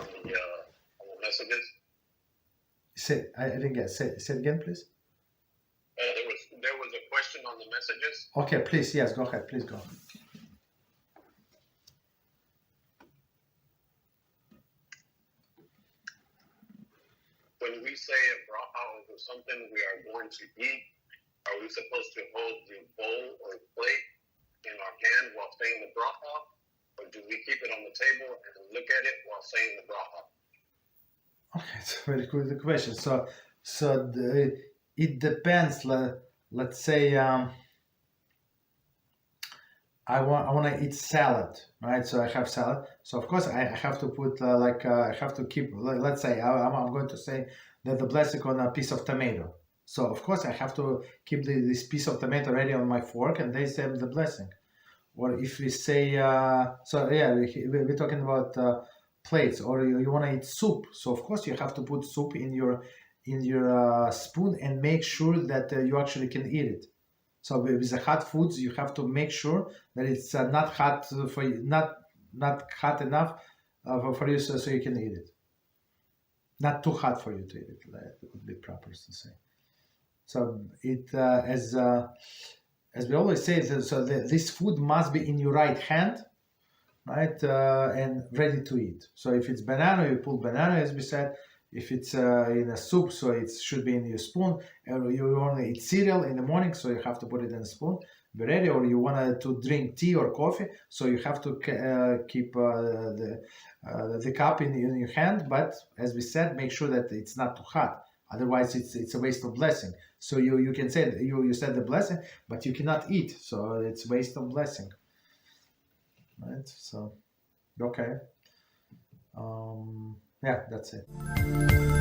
on the messages. I didn't get. Say it again, please. There was a question on the messages. Okay, please. Yes, go ahead. Please go. When we say a bracha over something we are going to eat, are we supposed to hold the bowl or plate in our hand while saying the bracha, or do we keep it on the table and look at it while saying the bracha? Okay, it's a very good question. It depends. Let's say I want to eat salad, right? So I have salad. So of course I have to put I have to keep. Let's say I'm going to say that the blessing on a piece of tomato. So of course I have to keep this piece of tomato ready on my fork, and they say the blessing. Or if we say we're talking about plates, or you want to eat soup. So of course you have to put soup in your spoon and make sure that you actually can eat it. So with the hot foods, you have to make sure that it's not hot for you, not hot enough for you, so you can eat it. Not too hot for you to eat it. That would be proper to say. So it as we always say, this food must be in your right hand, right, and ready to eat. So if it's banana, you pull banana, as we said. If it's in a soup, so it should be in your spoon. Or you only eat cereal in the morning, so you have to put it in a spoon, be ready. Or you want to drink tea or coffee, so you have to keep the cup in your hand. But as we said, make sure that it's not too hot. Otherwise, it's a waste of blessing. So you can say you said the blessing, but you cannot eat. So it's waste of blessing. Right. So okay. Yeah, that's it.